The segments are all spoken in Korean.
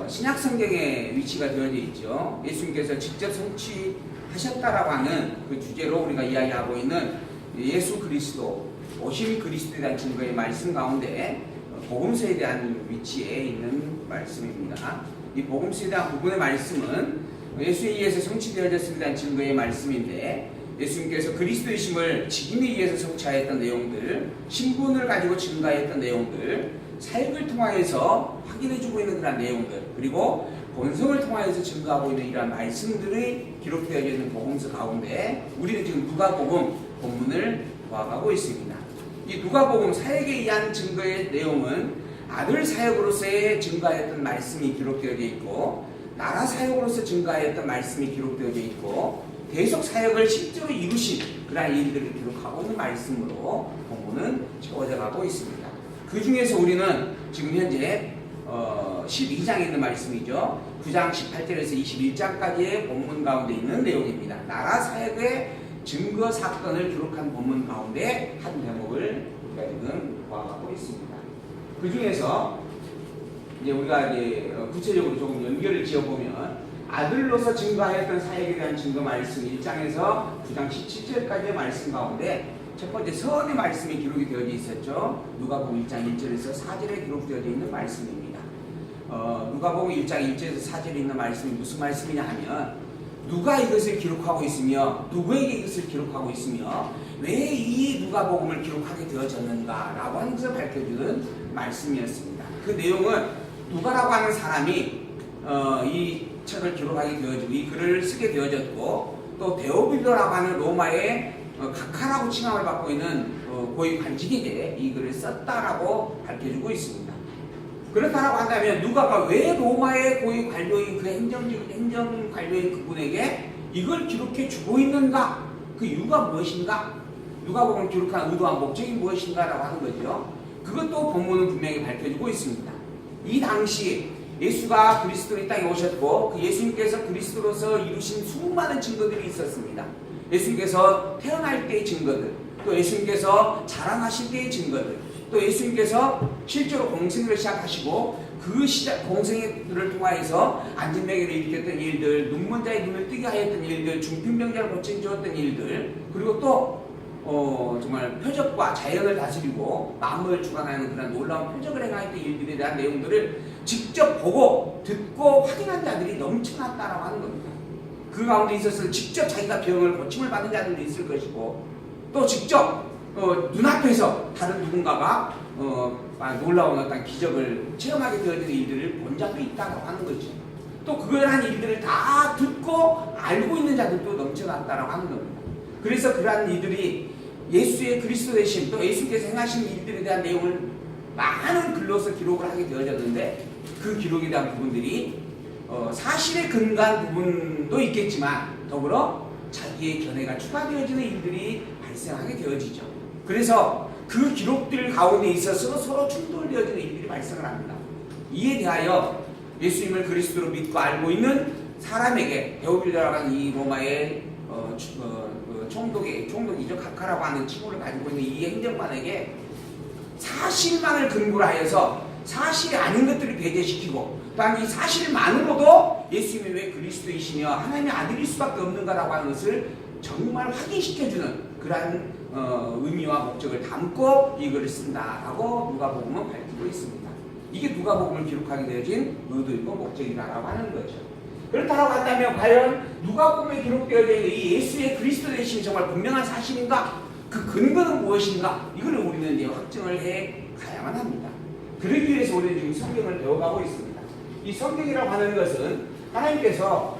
신약 성경에 위치가 되어져 있죠. 예수님께서 직접 성취하셨다라고 하는 그 주제로 우리가 이야기하고 있는 예수 그리스도, 오실 그리스도에 대한 증거의 말씀 가운데 복음서에 대한 위치에 있는 말씀입니다. 이 복음서에 대한 부분의 말씀은 예수에 의해서 성취되어졌음에 대한 증거의 말씀인데, 예수님께서 그리스도이심을 지킴이 위해서 성취하였던 내용들, 신분을 가지고 증가했던 내용들, 사역을 통하여서 확인해주고 있는 그런 내용들, 그리고 본성을 통하여서 증거하고 있는 이러한 말씀들이 기록되어 있는 복음서 가운데 우리는 지금 누가복음 본문을 보아가고 있습니다. 이 누가복음 사역에 의한 증거의 내용은 아들 사역으로서의 증거하였던 말씀이 기록되어 있고, 나라 사역으로서 증거하였던 말씀이 기록되어 있고, 대속 사역을 실제로 이루신 그러한 일들을 기록하고 있는 말씀으로 본문은 채워져 가고 있습니다. 그 중에서 우리는 지금 현재 12장에 있는 말씀이죠. 9장 18절에서 21장까지의 본문 가운데 있는 내용입니다. 나라 사역의 증거 사건을 기록한 본문 가운데 한 대목을 우리가 지금 보아가고 있습니다. 그 중에서 이제 우리가 이제 구체적으로 조금 연결을 지어보면, 아들로서 증거하였던 사역에 대한 증거 말씀 1장에서 9장 17절까지의 말씀 가운데 첫 번째 선의 말씀이 기록이 되어져 있었죠. 누가복음 1장 1절에서 4절에 기록되어져 있는 말씀입니다. 누가복음 1장 1절에서 4절에 있는 말씀이 무슨 말씀이냐 하면, 누가 이것을 기록하고 있으며 누구에게 이것을 기록하고 있으며 왜 이 누가복음을 기록하게 되어졌는가 라고 하는 것을 밝혀주는 말씀이었습니다. 그 내용은 누가라고 하는 사람이 이 책을 기록하게 되어지고 이 글을 쓰게 되어졌고, 또 데오빌로라고 하는 로마의 각하라고 칭함을 받고 있는 고위 관직에게 이 글을 썼다라고 밝혀주고 있습니다. 그렇다라고 한다면 누가가 왜 로마의 고위 관료인 그 행정 관료인 그분에게 이걸 기록해 주고 있는가? 그 이유가 무엇인가? 누가복음을 기록한 의도와 목적이 무엇인가라고 하는 거죠. 그것도 본문은 분명히 밝혀주고 있습니다. 이 당시 예수가 그리스도로 이 땅에 오셨고, 그 예수님께서 그리스도로서 이루신 수많은 증거들이 있었습니다. 예수님께서 태어날 때의 증거들, 또 예수님께서 자라나실 때의 증거들, 또 예수님께서 실제로 공생을 시작하시고 그 시작 공생을 통하여서 안진뱅이를 일으켰던 일들, 눈먼 자의 눈을 뜨게 하였던 일들, 중풍병자를 고쳐주었던 일들, 그리고 또 정말 표적과 자연을 다스리고 만물을 주관하는 그런 놀라운 표적을 행하였던 일들에 대한 내용들을 직접 보고 듣고 확인한 자들이 넘쳐났다라고 하는 겁니다. 그 가운데 있어서 직접 자기가 병을 고침을 받은 자들도 있을 것이고, 또 직접 눈앞에서 다른 누군가가 놀라운 어떤 기적을 체험하게 되어지는 일들을 본 자도 있다고 하는 거죠. 또 그러한 일들을 다 듣고 알고 있는 자들도 넘쳐났다라고 하는 겁니다. 그래서 그러한 이들이 예수의 그리스도 되심, 또 예수께서 행하신 일들에 대한 내용을 많은 글로서 기록을 하게 되어졌는데, 그 기록에 대한 부분들이 사실에 근거한 부분도 있겠지만 더불어 자기의 견해가 추가되어지는 일들이 발생하게 되어지죠. 그래서 그 기록들 가운데 있어서 서로 충돌되어지는 일들이 발생을 합니다. 이에 대하여 예수님을 그리스도로 믿고 알고 있는 사람에게 데오빌로라고 하는 이 로마의 총독이죠. 각하라고 하는 칭호를 가지고 있는 이 행정관에게 사실만을 근거로 하여서 사실이 아닌 것들을 배제시키고, 또한 이 사실만으로도 예수님이 왜 그리스도이시며 하나님의 아들일 수밖에 없는가라고 하는 것을 정말 확인시켜주는 그러한 의미와 목적을 담고 이 글을 쓴다라고 누가복음은 밝히고 있습니다. 이게 누가복음을 기록하게 되어진 의도이고 목적이라고 하는 거죠. 그렇다고 한다면 과연 누가복음에 기록되어져 있는 이 예수의 그리스도 되심이 정말 분명한 사실인가? 그 근거는 무엇인가? 이걸 우리는 이제 확증을 해 가야만 합니다. 그러기 위해서 우리는 지금 성경을 배워가고 있습니다. 이 성경이라고 하는 것은 하나님께서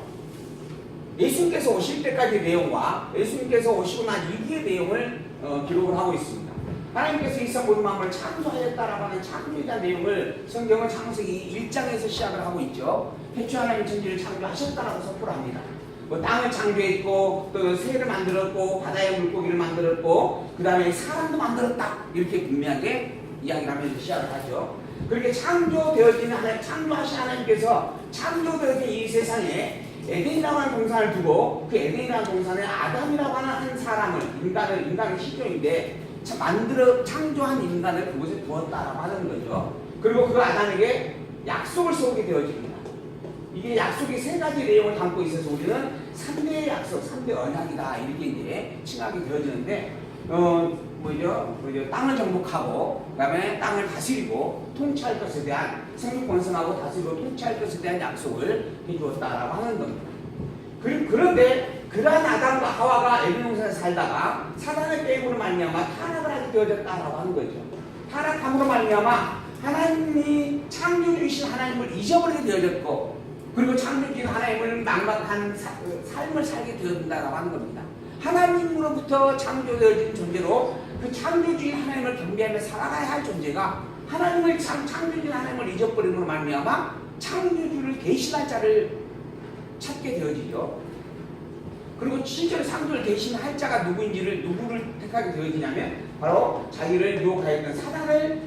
예수님께서 오실 때까지의 내용과 예수님께서 오시고 난 이후의 내용을 기록을 하고 있습니다. 하나님께서 이 세상 모든 만물을 창조하였다라고 하는 창조에 대한 내용을 성경은 창세기 1장에서 시작을 하고 있죠. 태초에 하나님이 천지를 창조하셨다라고 선포를 합니다. 땅을 창조했고, 또 새를 만들었고, 바다의 물고기를 만들었고, 그 다음에 사람도 만들었다, 이렇게 분명하게 이야기를 하면서 시작을 하죠. 그렇게 창조되어진 하나님, 창조하신 하나님께서 창조되어진 이 세상에 에덴이라고 하는 동산을 두고, 그 에덴이라는 동산에 아담이라고 하는 한 사람을, 인간의 시종인데 창조한 인간을 그곳에 두었다라고 하는 거죠. 그리고 그 아담에게 약속을 세우게 되어집니다. 이게 약속이 세 가지 내용을 담고 있어서 우리는 3대의 약속, 3대 언약이다 이렇게 이제 칭하게 되어지는데 땅을 정복하고 그다음에 땅을 다스리고 통치할 것에 대한 생육 번성하고 다스리고 통치할 것에 대한 약속을 해주었다라고 하는 겁니다. 그런데 그러한 아담과 하와가 에덴 동산에서 살다가 사단의 빼임으로 말미암아 타락을 하게 되어졌다라고 하는 거죠. 타락함으로 말미암아 하나님이 창조주이신 하나님을 잊어버리게 되어졌고 그리고 창조주인 하나님을 망각한 삶을 살게 되어진다라고 하는 겁니다. 하나님으로부터 창조되어진 존재로 그 창조주인 하나님을 경배하며 살아가야 할 존재가 하나님을 창조주인 하나님을 잊어버림으로 말미암아 창조주를 대신할 자를 찾게 되어지죠. 그리고 실제로 창조를 대신할 자가 누구를 택하게 되어지냐면 바로 자기를 유혹하였던 사단을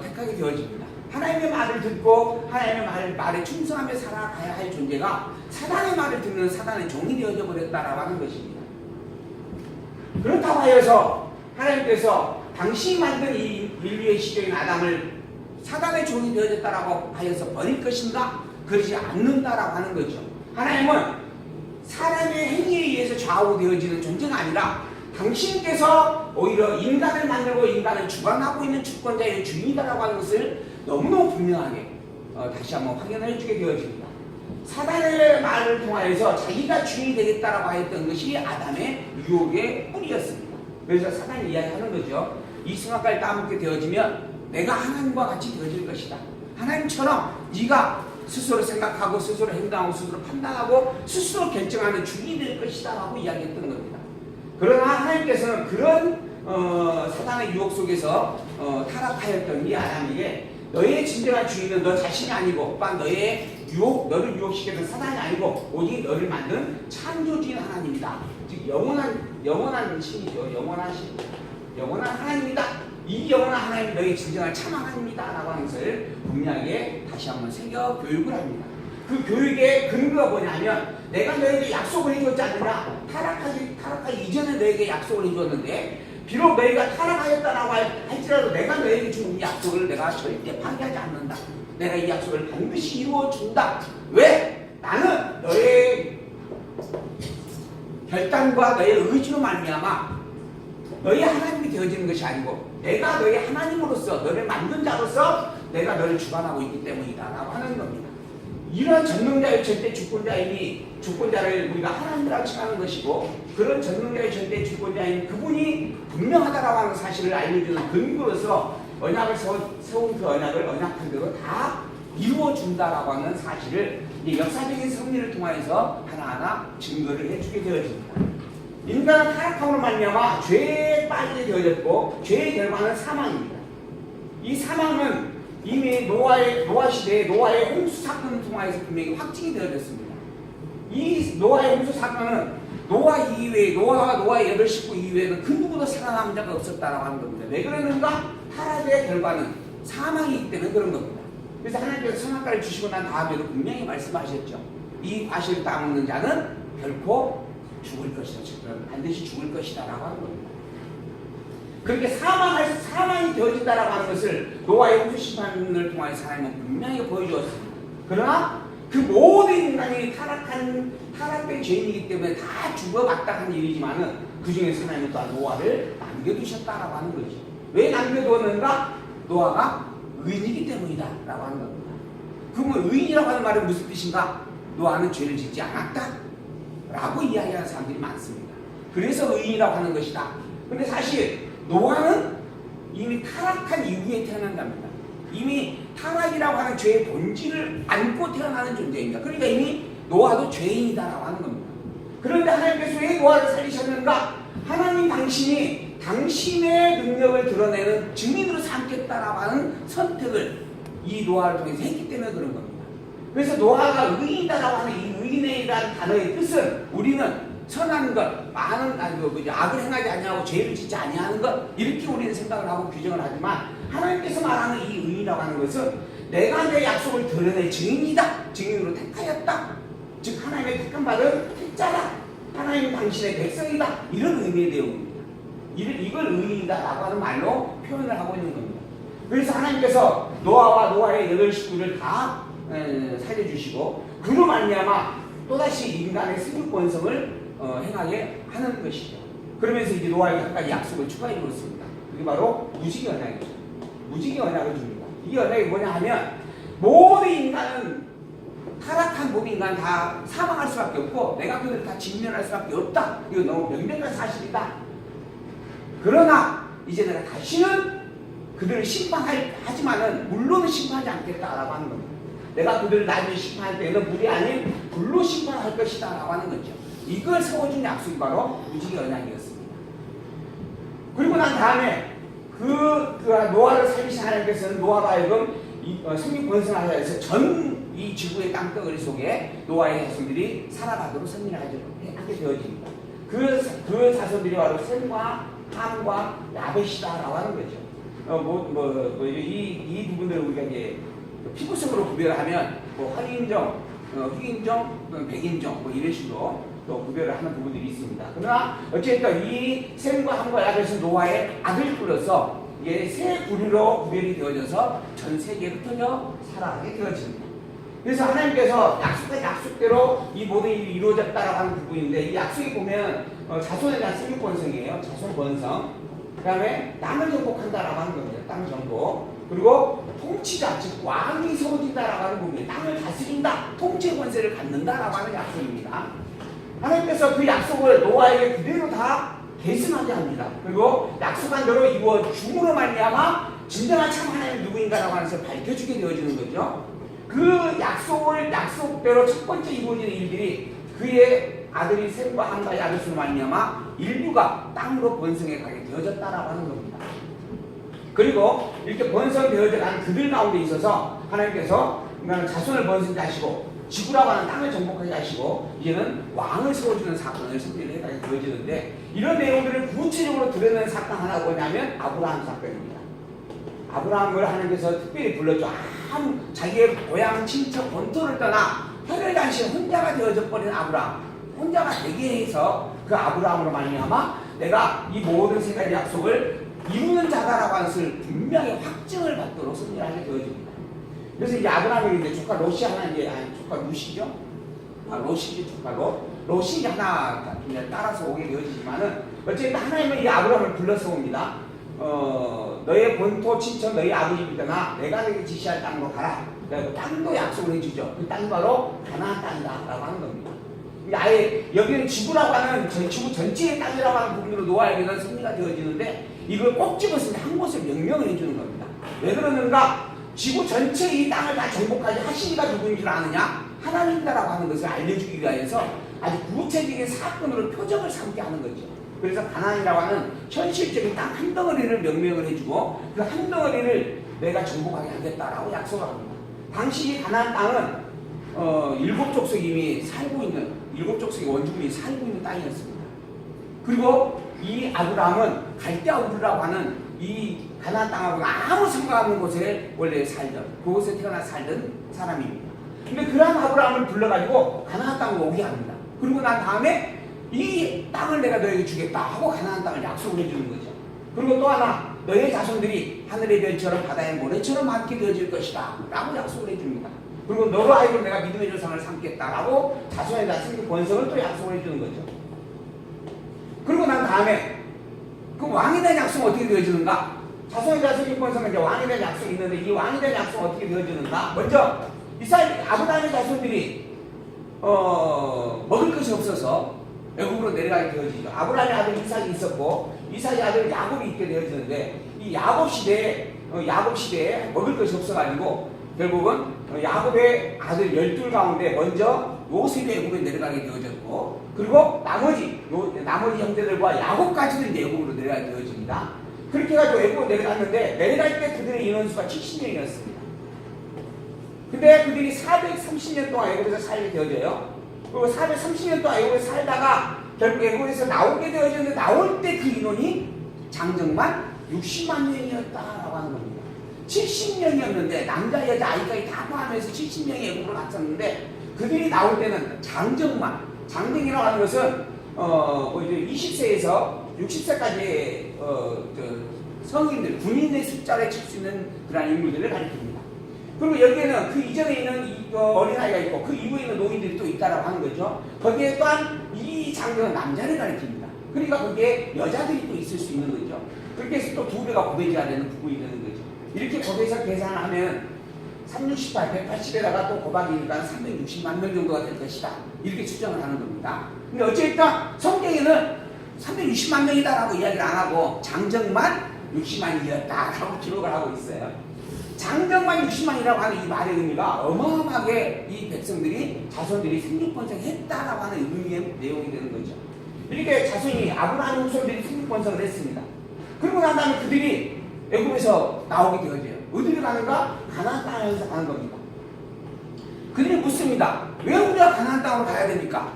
택하게 되어집니다. 하나님의 말을 듣고 하나님의 말에 충성하며 살아가야 할 존재가 사단의 말을 듣는 사단의 종이 되어져 버렸다라고 하는 것입니다. 그렇다고 하여서 하나님께서 당신이 만든 이 인류의 시적인 아담을 사단의 종이 되어졌다라고 하여서 버릴 것인가? 그러지 않는다라고 하는 거죠. 하나님은 사람의 행위에 의해서 좌우되어지는 존재가 아니라 당신께서 오히려 인간을 만들고 인간을 주관하고 있는 주권자의 주인이다라고 하는 것을 너무너무 분명하게 다시 한번 확인해 주게 되어집니다. 사단의 말을 통하여서 자기가 주인이 되겠다라고 했던 것이 아담의 유혹의 뿌리였습니다. 그래서 사단이 이야기하는 거죠. 이 수확과를 따먹게 되어지면 내가 하나님과 같이 되어질 것이다. 하나님처럼 네가 스스로 생각하고 스스로 행동하고 스스로 판단하고 스스로 결정하는 주인이 될 것이다 라고 이야기했던 겁니다. 그러나 하나님께서는 그런 사단의 유혹 속에서 타락하였던 이 아담에게 너의 진정한 주인은 너 자신이 아니고 또한 너를 유혹시키는 사단이 아니고 오직 너를 만든 창조주인 하나님이다. 즉 영원한 신이죠. 영원한 하나님이다. 이 영원한 하나님이 너의 진정한 참 하나님이다 라고 하는 것을 분명하게 다시 한번 새겨 교육을 합니다. 그 교육의 근거가 뭐냐면 내가 너에게 약속을 해줬지 않느냐. 타락하기 이전에 너에게 약속을 해줬는데 비록 너희가 타락하였다라고 할지라도 내가 너에게 준 이 약속을 내가 절대 파기하지 않는다. 내가 이 약속을 반드시 이루어준다. 왜? 나는 너의 결단과 너의 의지로 말미암아 너의 하나님이 되어지는 것이 아니고 내가 너의 하나님으로서 너를 만든 자로서 내가 너를 주관하고 있기 때문이다 라고 하는 겁니다. 이런 전능자의 절대 주권자를 우리가 하나님이라고 칭하는 것이고 그런 전능자의 절대 주권자인 그분이 분명하다라고 하는 사실을 알려주는 근거로서 언약을 세운 그 언약을 언약한 대로 다 이루어준다라고 하는 사실을 역사적인 승리를 통하여서 하나하나 증거를 해주게 되어집니다. 인간은 타락함으로 말미암아 죄에 빠지게 되어졌고 죄의 결과는 사망입니다. 이 사망은 이미 노아 시대에 노아의 홍수 사건을 통하여서 분명히 확증이 되어졌습니다. 이 노아의 홍수 사건은 노아와 노아의 8식구 이외에는 그 누구도 살아남은 자가 없었다라고 하는 겁니다. 왜 그러는가? 타락의 결과는 사망이기 때문에 그런 겁니다. 그래서 하나님께서 선악과를 주시고 난 다음에도 분명히 말씀하셨죠. 이 과실을 따먹는 자는 결코 죽을 것이다. 반드시 죽을 것이다 라고 하는 겁니다. 그렇게 사망이 되어진다라고 하는 것을 노아의 홍수 심판을 통해서 하나님은 분명히 보여주었습니다. 그러나 그 모든 인간이 타락된 죄인이기 때문에 다 죽어 마땅한 일이지만은 그 중에서 하나님은 또한 노아를 남겨두셨다라고 하는 거죠. 왜 남겨두었는가? 노아가 의인이기 때문이다 라고 하는 겁니다. 그러면 의인이라고 하는 말은 무슨 뜻인가? 노아는 죄를 짓지 않았다 라고 이야기하는 사람들이 많습니다. 그래서 의인이라고 하는 것이다. 근데 사실 노아는 이미 타락한 이후에 태어난 겁니다. 이미 타락이라고 하는 죄의 본질을 안고 태어나는 존재입니다. 그러니까 이미 노아도 죄인이다라고 하는 겁니다. 그런데 하나님께서 왜 노아를 살리셨는가? 하나님 당신이 당신의 능력을 드러내는 증인으로 삼겠다라고 하는 선택을 이 노아를 통해서 했기 때문에 그런 겁니다. 그래서 노아가 의인이다라고 하는 이 의인이라는 단어의 뜻은 우리는 선한 것, 악을 행하지 아니하고 죄를 짓지 아니하는 것 이렇게 우리는 생각을 하고 규정을 하지만 하나님께서 말하는 이 의인이라고 하는 것은 내가 내 약속을 드러낼 증인이다. 증인으로 택하였다. 즉 하나님의 택한 받은 택자다. 하나님 당신의 백성이다. 이런 의미의 내용입니다. 이걸 의인이다라고 하는 말로 표현을 하고 있는 겁니다. 그래서 하나님께서 노아와 노아의 8 식구를 다 살려주시고 그로 말미암아 또다시 인간의 생육 번성을 행하게 하는 것이죠. 그러면서 이제 노아에게 한 가지 약속을 추가해 주었습니다. 그게 바로 무지개 언약이죠. 무지개 언약을 줍니다. 이 언약이 뭐냐 하면 모든 인간은 타락한 모든 인간 다 사망할 수밖에 없고 내가 그들을 다 직면할 수밖에 없다. 이거 너무 명백한 사실이다. 그러나 이제 내가 다시는 그들을 심판하지만은 물로는 심판하지 않겠다라고 하는 겁니다. 내가 그들을 나중에 심판할 때는 물이 아닌 불로 심판할 것이다 라고 하는 거죠. 이걸 세워준 약속이 바로 무지개 언약이었습니다. 그리고 난 다음에 그 노아를 살리신 하나님께서는 노아가 하여금 생육 번성하자 해서 전 이 지구의 땅덩어리 속에 노아의 자손들이 살아가도록 선민을 하게 되어집니다. 그 자손들이 바로 셈과 함과 야벳이다라고 하는 거죠. 이 부분들을 우리가 이제 피부색으로 구별하면 황인종, 흑인종, 백인종 이런 식으로 또 구별을 하는 부분들이 있습니다. 그러나 어쨌든 이 셈과 함과 야벳은 노아의 아들로서 이게 세 부류로 구별이 되어져서 전 세계에 흩어져 살아가게 되어집니다. 그래서 하나님께서 약속한 약속대로 이 모든 일이 이루어졌다라고 하는 부분인데 이 약속에 보면 자손에 대한 생육 번성이에요. 자손 번성. 그 다음에 땅을 정복한다라고 하는 겁니다. 땅 정복. 그리고 통치자, 즉 왕이 세워진다라고 하는 부분이에요. 땅을 다스린다. 통치 권세를 갖는다라고 하는 약속입니다. 하나님께서 그 약속을 노아에게 그대로 다 계승하게 합니다. 그리고 약속한 대로 이루어 줌으로 말미암아 진정한 참 하나님이 누구인가라고 하는 것을 밝혀주게 되어지는 거죠. 그 약속대로 첫 번째 이루어지는 일들이 그의 아들이 셈과 함과 야벳으로 말미암아 인류가 땅으로 번성해 가게 되어졌다라고 하는 겁니다. 그리고 이렇게 번성되어져 간 그들 가운데 있어서 하나님께서 자손을 번성케 하시고 지구라고 하는 땅을 정복하게 하시고 이제는 왕을 세워주는 사건을 선택을 해가게 되어지는데 이런 내용들을 구체적으로 드러내는 사건 하나가 뭐냐면 아브라함 사건입니다. 아브라함을 하나님께서 특별히 불렀죠. 자기의 고향, 친척, 본토를 떠나 혈혈단신 혼자가 되어져 버린 아브라함, 혼자가 되게 해서 그 아브라함으로 말미암아 내가 이 모든 세 가지 약속을 이루는 자다라고 하는 것을 분명히 확증을 받도록 선언하게 되어집니다. 그래서 이 아브라함이 이제 조카 롯이 하나 조카 룻이죠. 롯이 조카 롯이 하나 따라서 오게 되어지지만은 어쨌든 하나님은 이 아브라함을 불러서 옵니다. 너의 본토 친척 너희 아버지 믿거나 내가 너에게 지시할 땅으로 가라. 그리고 땅도 약속을 해주죠. 그 땅이 바로 가나안 땅이다라고 하는 겁니다. 아예 여기는 지구라고 하는 지구 전체의 땅이라고 하는 부분으로 노아에게는 승리가 되어지는데 이걸 꼭 집어서 한 곳에 명령을 해주는 겁니다. 왜 그러는가? 지구 전체 이 땅을 다 정복하지 하시니가 누구인 줄 아느냐? 하나님이다라고 하는 것을 알려주기 위해서 아주 구체적인 사건으로 표적을 삼게 하는 거죠. 그래서 가나안이라고 하는 현실적인 땅 한 덩어리를 명명을 해주고 그 한 덩어리를 내가 정복하게 하겠다라고 약속을 합니다. 당시 이 가나안 땅은 7 족속이 이미 살고 있는 7 족속의 원주민이 살고 있는 땅이었습니다. 그리고 이 아브라함은 갈대아우르라고 하는 이 가나안 땅하고 아무 상관없는 곳에 원래 살던 그곳에 태어나 살던 사람입니다. 근데 그런 아브라함을 불러가지고 가나안 땅으로 오게 합니다. 그리고 난 다음에 이 땅을 내가 너에게 주겠다 하고 가나안 땅을 약속을 해주는 거죠. 그리고 또 하나 너의 자손들이 하늘의 별처럼 바다의 모래처럼 많게 되어질 것이다 라고 약속을 해줍니다. 그리고 너로 하여금 내가 믿음의 조상을 삼겠다 라고 자손에 대한 생기 번성을 또 약속을 해주는 거죠. 그리고 난 다음에 그 왕에 대한 약속은 어떻게 되어지는가? 자손에 대한 생기 번성은 이제 왕에 대한 약속이 있는데 이 왕에 대한 약속은 어떻게 되어지는가? 먼저 아브라함의 자손들이 먹을 것이 없어서 애굽으로 내려가게 되어지죠. 아브라함의 아들 이삭이 있었고 이삭의 아들 야곱이 있게 되어지는데 이 야곱 시대에 먹을 것이 없어가지고 결국은 야곱의 아들 12 가운데 먼저 요셉이 애굽에 내려가게 되어졌고 그리고 나머지 형제들과 야곱까지도 이제 애굽으로 내려가게 되어집니다. 그렇게 해가지고 애굽으로 내려갔는데 내려갈 때 그들의 인원수가 70명이었습니다. 근데 그들이 430년 동안 애굽에서 살게 되어져요. 그리고 430년 동안 애굽에서 살다가 결국 애굽에서 나오게 되어졌는데 나올 때 그 인원이 장정만 60만 명이었다라고 하는 겁니다. 70명이었는데 남자 여자 아이까지 다 포함해서 70명이 애굽으로 갔었는데 그들이 나올 때는 장정이라고 하는 것은 이제 20세에서 60세까지의 성인들 군인의 숫자를 칠 수 있는 그런 인물들을 가리킵니다. 그리고 여기에는 그 이전에 있는 어린아이가 있고 그 이후에 있는 노인들이 또 있다라고 하는 거죠. 거기에 또한 이 장면은 남자를 가리킵니다. 그러니까 거기에 여자들이 또 있을 수 있는 거죠. 그렇게 해서 또 두 배가 고백해야 되는 부분이 되는 거죠. 이렇게 고백해서 계산을 하면 368, 180에다가 또 고박이니까 360만 명 정도가 될 것이다. 이렇게 추정을 하는 겁니다. 근데 어쨌든 성경에는 360만 명이다라고 이야기를 안 하고 장정만 60만이었다라고 기록을 하고 있어요. 장정만 60만이라고 하는 이 말의 의미가 어마어마하게 이 백성들이 자손들이 생육번성했다라고 하는 의미의 내용이 되는 거죠. 이렇게 자손이 아브라함 후손들이 생육번성을 했습니다. 그러고 난 다음에 그들이 애굽에서 나오게 되어져요. 어디를 가는가? 가나안 땅에서 가는 겁니다. 그들이 묻습니다. 왜 우리가 가나안 땅으로 가야 됩니까?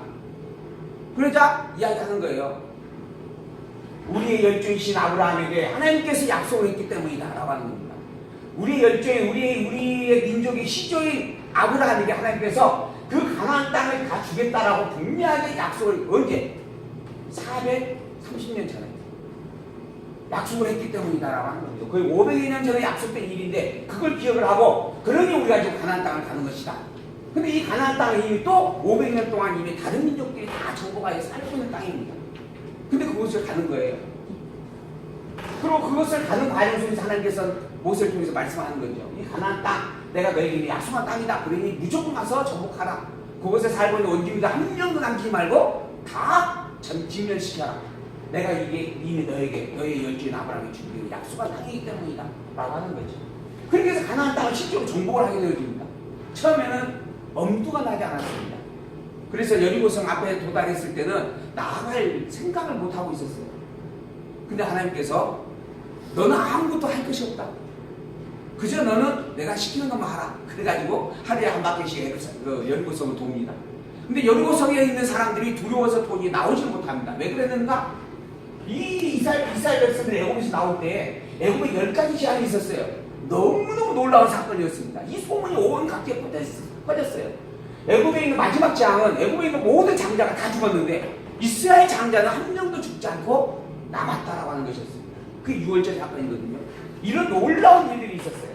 그러자 이야기하는 거예요. 우리의 열조이신 아브라함에게 하나님께서 약속을 했기 때문이다 라고 하는 겁니다. 우리의 열조인 우리의 민족의 시조인 아브라함에게 하나님께서 그 가나안 땅을 다 주겠다라고 분명하게 약속을 언제? 430년 전에 약속을 했기 때문이다라고 하는 겁니다. 거의 500년 전에 약속된 일인데 그걸 기억을 하고 그러니 우리가 지금 가나안 땅을 가는 것이다. 근데 이 가나안 땅은 이미 또 500년 동안 이미 다른 민족들이 다 정복하여 살고 있는 땅입니다. 근데 그곳을 가는 거예요. 그리고 그것을 가는 과정 속에서 하나님께서 모세를 통해서 말씀하는 거죠. 이 가나안 땅, 내가 너에게 약속한 땅이다. 그러니 무조건 가서 정복하라. 그곳에 살고 있는 원주민들 한 명도 남기지 말고 다 진멸시켜라. 내가 이게 이미 너의 열조인 아브라함이 준비한 약속한 땅이기 때문이다. 라고 하는 거죠. 그렇게 해서 가나안 땅을 실제로 정복을 하게 되어집니다. 처음에는 엄두가 나지 않았습니다. 그래서 여리고성 앞에 도달했을 때는 나아갈 생각을 못하고 있었어요. 근데 하나님께서 너는 아무것도 할 것이 없다. 그저 너는 내가 시키는 것만 하라. 그래가지고 하루에 한 바퀴씩 여리고성을 돕니다. 근데 여리고성에 있는 사람들이 두려워서 돈이 나오지 못합니다. 왜 그랬는가? 이 이스라엘 백성들이 애굽에서 나올 때 애굽에 10가지 재앙이 있었어요. 너무너무 놀라운 사건이었습니다. 이 소문이 온 각지에 퍼졌어요. 애굽에 있는 마지막 재앙은 애굽에 있는 모든 장자가 다 죽었는데 이스라엘 장자는 한 명도 죽지 않고 남았다라고 하는 것이었습니다. 그 6월절 사건이거든요. 이런 놀라운 일들이 있었어요.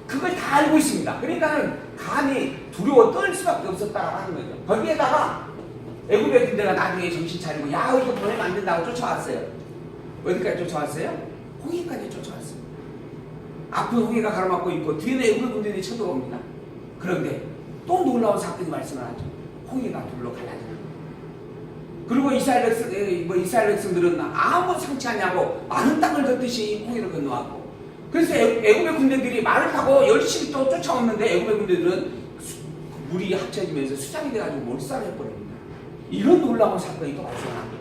그걸 다 알고 있습니다. 그러니까는 감히 두려워 떨 수밖에 없었다라고 하는 거죠. 거기에다가 애굽의 군대가 나중에 정신 차리고 야 이거 보내면 안 된다고 쫓아왔어요. 어디까지 쫓아왔어요? 홍해까지 쫓아왔어요. 앞은 홍해가 가로막고 있고 뒤에는 애굽의 군대들이 쳐들어옵니다. 그런데 또 놀라운 사건이 발생을 하죠. 홍해가 둘로 갈라지는 거예요. 그리고 이스라엘 백성들은 아무 상치 않냐고 많은 땅을 걷듯이 홍해를 건너왔고, 그래서 애굽의 군대들이 말을 타고 열심히 또 쫓아오는데 애굽의 군대들은 물이 합쳐지면서 수장이 돼가지고 몰살을 해버립니다. 이런 놀라운 사건이 또 발생합니다.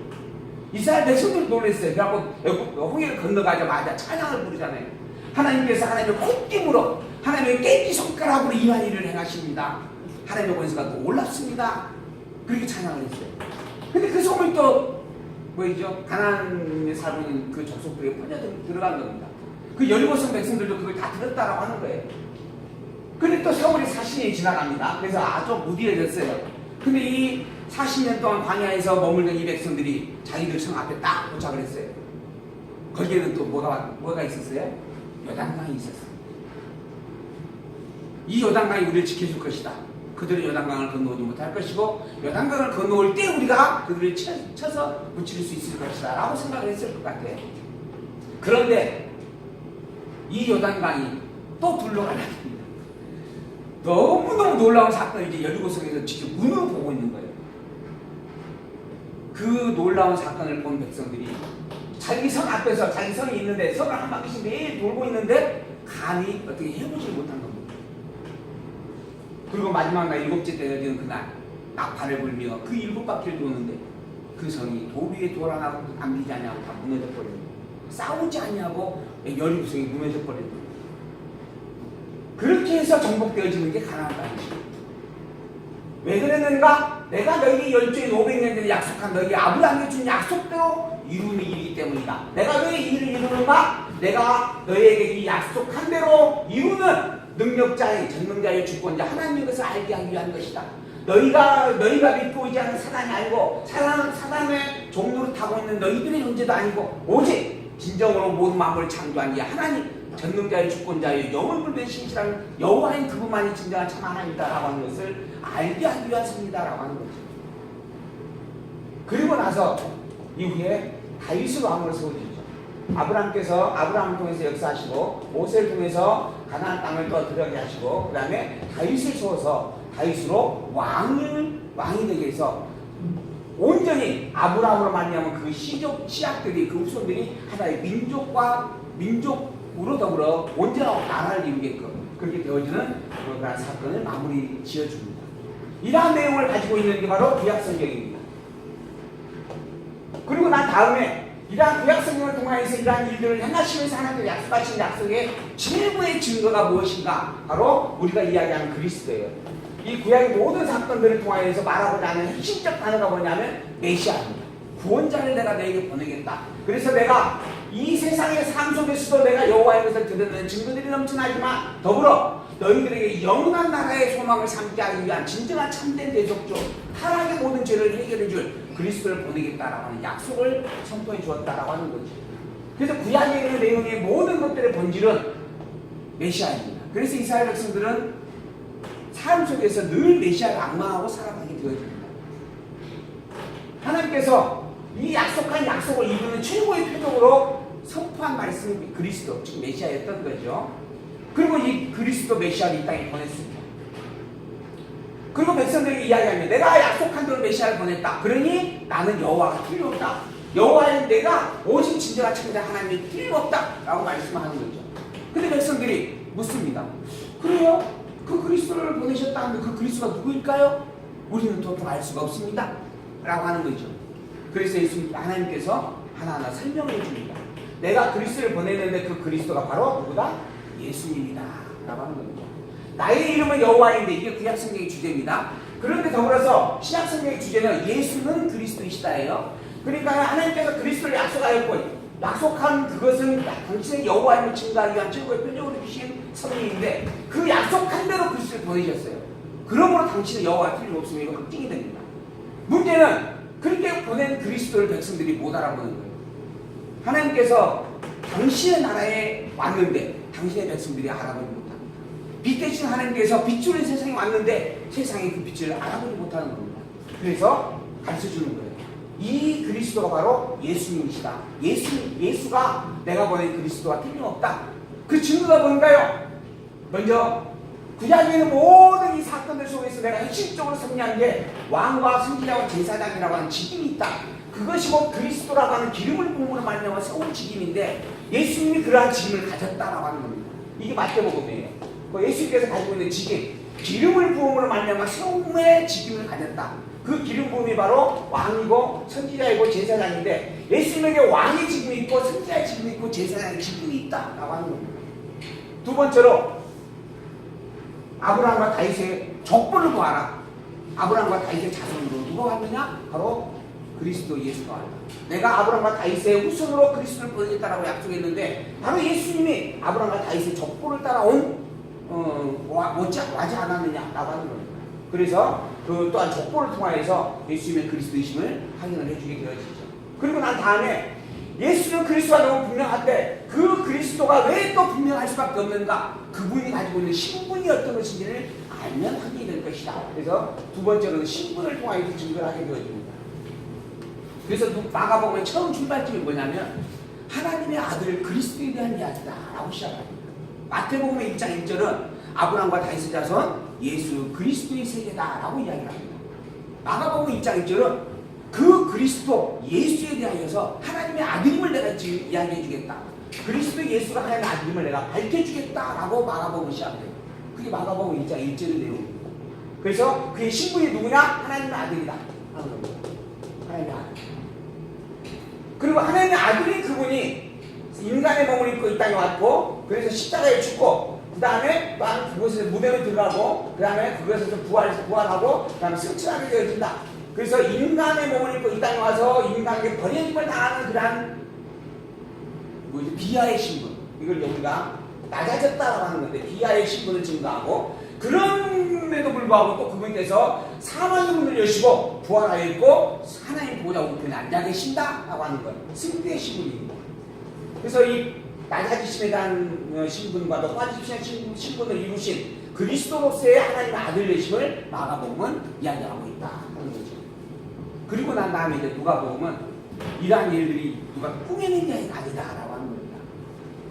이스라엘 백성들도 놀랐어요. 그래갖고 홍해를 건너가자마자 찬양을 부르잖아요. 하나님께서 하나님의 콧김으로 하나님의 깨지 손가락으로 이한 일을 행하십니다. 하나님의 권세가 또 올랐습니다. 그렇게 찬양을 했어요. 근데 그 소문이 또 뭐죠? 가나안에 살고 있는 그 족속들에 퍼져 들어간 겁니다. 그 여리고성 백성들도 그걸 다 들었다라고 하는 거예요. 근데 또 세월이 40년이 지나갑니다. 그래서 아주 무디해졌어요. 근데 이 40년 동안 광야에서 머물던 이 백성들이 자기들 성 앞에 딱 도착을 했어요. 거기에는 또 뭐가 있었어요? 요단강이 있었어요. 이 요단강이 우리를 지켜줄 것이다. 그들은 요단강을 건너오지 못할 것이고 요단강을 건너올 때 우리가 그들을 쳐서 무찌를 수 있을 것이다 라고 생각을 했을 것 같아요. 그런데 이 요단강이 또 둘로 갈라집니다. 너무너무 놀라운 사건을 이제 여리고성에서 직접 눈으로 보고 있는 거예요. 그 놀라운 사건을 본 백성들이 자기 성 앞에서 자기 성이 있는데 성을 한 바퀴씩 매일 돌고 있는데 감히 어떻게 해보지 못한 겁니다. 그리고 마지막 날 7째 되어지는 그날 낙파를 불며 그 7바퀴를 도는데 그 성이 돌 위에 돌 하나 남기지 않냐고 다 무너져 버립니다. 싸우지 않냐고 여리고성이 무너져 버립니다. 그렇게 해서 정복되어지는 게 가나안 땅이죠. 왜 그랬는가? 내가 너희에게 열조인 500년 전에 약속한 너희 아브라함에게 준 약속대로 이루는 일이기 때문이다. 내가 왜 이 일을 이루는가? 내가 너희에게 이 약속한 대로 이루는 능력자의 전능자의 주권자 하나님의 것을 알게 하기 위한 것이다. 너희가 믿고 의지하는 사단이 아니고 사단의 종로를 타고 있는 너희들의 형제도 아니고 오직 진정으로 모든 만물을 창조한 이 하나님 전능자의 주권자의 영을 불면 신실한 여호와인 그분만이 진정한 참 하나님이다라고 하는 것을 알게 하기 위해서입니다라고 하는 거죠. 그리고 나서 이후에 다윗을 왕으로 세워주죠. 아브라함을 통해서 역사하시고 모세를 통해서 가나안 땅을 떠들게 하시고 그 다음에 다윗을 세워서 다윗으로 왕이 되게 해서 온전히 아브라함으로 말미암은 그 씨앗들이 그 후손들이 하나의 민족으로 더불어 온전한 나라를 이루게끔 그렇게 되어지는 그러한 사건을 마무리 지어줍니다. 이러한 내용을 가지고 있는 게 바로 구약성경입니다. 그리고 난 다음에 이러한 구약성경을 통하여서 이러한 일들을 행하시면서 하나님께서 약속하신 약속의 최고의 증거가 무엇인가? 바로 우리가 이야기하는 그리스도예요. 이 구약의 모든 사건들을 통하여서 말하고자 하는 핵심적 단어가 뭐냐면 메시아입니다. 구원자를 내가 너에게 보내겠다. 그래서 내가 이 세상의 삶 속에서도 내가 여호와의 것을 드러내는 증거들이 넘쳐나지만 더불어 너희들에게 영원한 나라의 소망을 삼게 하기 위한 진정한 참된 대속주, 타락의 모든 죄를 해결해 줄 그리스도를 보내겠다라고 하는 약속을 선포해 주었다라고 하는 거죠. 그래서 구약에 있는 내용의 모든 것들의 본질은 메시아입니다. 그래서 이스라엘 백성들은 삶 속에서 늘 메시아를 앙망하고 살아가게 되어집니다. 하나님께서 이 약속한 약속을 이루는 최고의 표적으로 선포한 말씀이 그리스도, 즉 메시아였던 거죠. 그리고 이 그리스도 메시아를 이 땅에 보냈습니다. 그리고 백성들에게 이야기합니다. 내가 약속한 대로 메시아를 보냈다. 그러니 나는 여호와가 틀림없다. 여호와인 내가 오직 진정한 창자 하나님이 틀림없다. 라고 말씀하는 거죠. 근데 백성들이 묻습니다. 그래요? 그 그리스도를 보내셨다는데 그 그리스도가 누구일까요? 우리는 도통 알 수가 없습니다. 라고 하는 거죠. 그래서 하나님께서 하나하나 설명해 줍니다. 내가 그리스도를 보냈는데 그 그리스도가 바로 누구다? 예수님이다. 라고 하는 겁니다. 나의 이름은 여호와인데 이게 구약성경의 주제입니다. 그런데 더불어서 신약성경의 주제는 예수는 그리스도이시다예요. 그러니까 하나님께서 그리스도를 약속하였고 약속한 그것은 당신의 여호와임을 증거하기 위한 최고의 표적으로 주신 성령인데 그 약속한 대로 그리스도를 보내셨어요. 그러므로 당신의 여호와가 틀림없음이 이거 확증이 됩니다. 문제는 그렇게 보낸 그리스도를 백성들이 못 알아보는 거예요. 하나님께서 당신의 나라에 왔는데 당신의 백성들이 알아보지 못합니다. 빛 대신 하나님께서 빛으로 세상에 왔는데 세상이 그 빛을 알아보지 못하는 겁니다. 그래서 가르쳐주는 거예요. 이 그리스도가 바로 예수님이시다. 예수가 내가 보낸 그리스도와 틀림없다. 그 증거가 뭔가요? 먼저 구약에 있는 모든 이 사건들 속에서 내가 핵심적으로 승리한 게 왕과 선지자와 제사장이라고 하는 직임이 있다. 그것이 뭐 그리스도라고 하는 기름을 부음으로 말미암아 세운 직임인데 예수님이 그러한 직임을 가졌다라고 하는 겁니다. 이게 마태복음이에요. 예수님께서 가지고 있는 직임, 기름을 부음으로 말미암아 세움의 직임을 가졌다. 그 기름 부음이 바로 왕이고 선지자이고 제사장인데 예수님에게 왕의 직임이 있고 선지자의 직임이 있고 제사장의 직임이 있다라고 하는 겁니다. 두 번째로 아브라함과 다윗의 족보를 구하라. 아브라함과 다윗의 자손으로 누가 왔느냐? 바로 그리스도 예수가 왔다. 내가 아브라함과 다윗의 후손으로 그리스도를 보내겠다라고 약속했는데 바로 예수님이 아브라함과 다윗의 족보를 따라온 와지 않았느냐라고 하는 겁니다. 그래서 그 또한 족보를 통하여서 예수님의 그리스도이심을 확인을 해주게 되어지죠. 그리고 난 다음에 예수는 그리스도가 너무 분명한데 그 그리스도가 왜 또 분명할 수밖에 없는가? 그분이 가지고 있는 신분이 어떤 것인지를 알면 확인이 될 것이다. 그래서 두 번째로는 신분을 통하여서 증거를 하게 되어집니다. 그래서 마가복음의 처음 출발점이 뭐냐면 하나님의 아들 그리스도에 대한 이야기다 라고 시작합니다. 마태복음의 1장 1절은 아브라함과 다윗의 자손 예수 그리스도의 세계다 라고 이야기합니다. 마가복음 1장 1절은 그 그리스도 예수에 대하여서 하나님의 아들임을 내가 지금 이야기해 주겠다. 그리스도 예수가 하나님의 아들임을 내가 밝혀주겠다 라고 마가복음을 시작해요. 그게 마가복음 1장 1절의 내용입니다. 그래서 그의 신분이 누구냐? 하나님의 아들이다 하는 겁니다. 하나님의 아들. 그리고 하나님의 아들인 그분이 인간의 몸을 입고 이 땅에 왔고 그래서 십자가에 죽고 그 다음에 또한 그곳에서 무덤에 들어가고 그 다음에 그것에서 부활하고 그 다음에 승천하게 되어진다. 그래서 인간의 몸을 입고 이 땅에 와서 인간에게 버려짐을 당하는 그러한 비하의 신분, 이걸 우리가 낮아졌다라고 하는 건데 비하의 신분을 증거하고 그럼에도 불구하고 또 그분께서 사망의 문을 여시고 부활하여 있고 하나님 보호자 우편에 앉아 계신다라고 하는 것, 승리의 신분입니다. 그래서 이 낮아지심에 대한 신분과 높아지심의 신분을 이루신 그리스도로서의 하나님의 아들 되심을 마가복음은 이야기하고 있다 하는 거죠. 그리고 난 다음에 이제 누가복음은 이러한 일들이 누가 꾸며낸 게 아니다라고 하는 겁니다.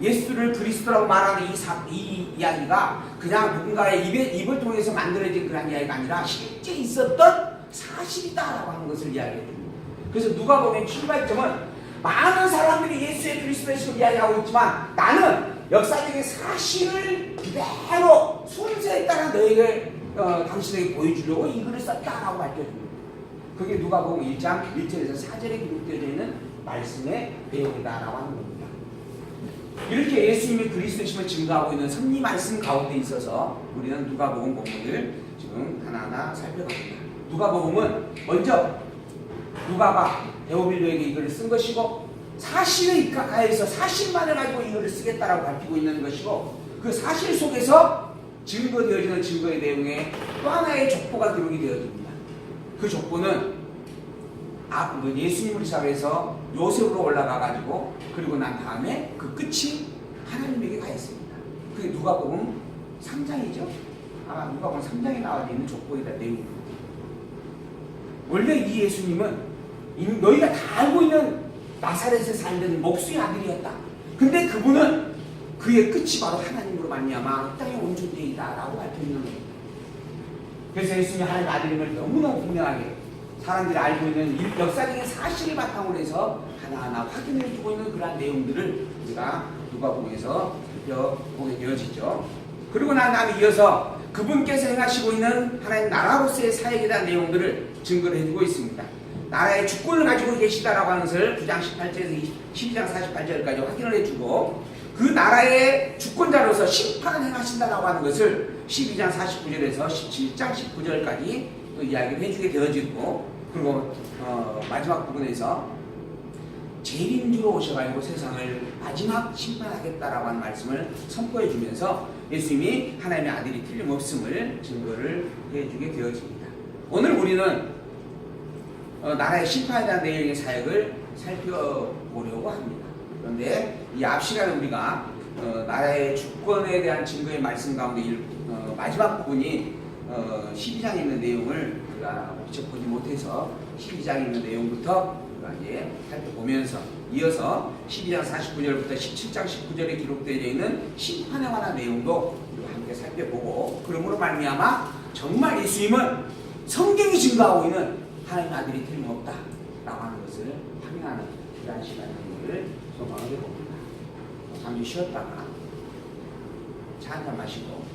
예수를 그리스도라고 말하는 이 이야기가 그냥 누군가의 입을 통해서 만들어진 그런 이야기가 아니라 실제 있었던 사실이다라고 하는 것을 이야기해 줍니다. 그래서 누가복음의 출발점은 많은 사람들이 예수의 그리스도의식을 이야기하고 있지만 나는 역사적인 사실을 그대로 순서에 따라 너에게 당신에게 보여주려고 이 글을 썼다라고 밝혀줍니다. 그게 누가복음 1장 1절에서 4절에 기록되어 있는 말씀의 내용이다라고 하는 겁니다. 이렇게 예수님의 그리스도심을 증거하고 있는 섭리 말씀 가운데 있어서 우리는 누가복음 본문을 지금 하나하나 살펴봅니다. 누가복음은 먼저 누가가 데오빌로에게 이글을 쓴 것이고 사실에 입각하여서 사실만을 가지고 이글을 쓰겠다라고 밝히고 있는 것이고 그 사실 속에서 증거되어지는 증거의 내용에 또 하나의 족보가 기록이 되어집니다. 그 족보는 예수님을 시작해서 요셉으로 올라가가지고 그리고 난 다음에 그 끝이 하나님에게 가 있습니다. 그게 누가복음 3장이죠. 아마 누가복음 3장에 나와 있는 족보이다 내용입니다. 원래 이 예수님은 너희가 다 알고 있는 나사렛에 살던 목수의 아들이었다. 근데 그분은 그의 끝이 바로 하나님으로 말미암아 이 땅에 온 존재이다라고 밝혀 있는 겁니다. 그래서 예수님이 하나님의 아들임을 너무너무 분명하게 사람들이 알고 있는 역사적인 사실을 바탕으로 해서 하나하나 확인해 주고 있는 그러한 내용들을 우리가 누가복음에서 살펴보게 되어지죠. 그리고 난 다음에 이어서 그분께서 행하시고 있는 하나님 나라로서의 사역에 대한 내용들을 증거를 해주고 있습니다. 나라의 주권을 가지고 계시다라고 하는 것을 9장 18절에서 12장 48절까지 확인을 해주고 그 나라의 주권자로서 심판을 행하신다라고 하는 것을 12장 49절에서 17장 19절까지 또 이야기를 해주게 되어지고 그리고 마지막 부분에서 재림주로 오셔가지고 세상을 마지막 심판하겠다라고 하는 말씀을 선포해 주면서 예수님이 하나님의 아들이 틀림없음을 증거를 해주게 되어집니다. 오늘 우리는 나라의 심판에 대한 내용의 사역을 살펴보려고 합니다. 그런데 이 앞 시간에 우리가 나라의 주권에 대한 증거의 말씀 가운데 마지막 부분이 12장에 있는 내용을 우리가 직접 보지 못해서 12장에 있는 내용부터 우리가 이제 살펴보면서 이어서 12장 49절부터 17장 19절에 기록되어 있는 심판에 관한 내용도 우리가 함께 살펴보고 그러므로 말미암아 정말 예수님은 성경이 증거하고 있는 하나님의 아들이 틀림없다라고 하는 것을 확인하는 그러한 시간을 소망을 해봅니다. 잠시 쉬었다가 차 한잔 마시고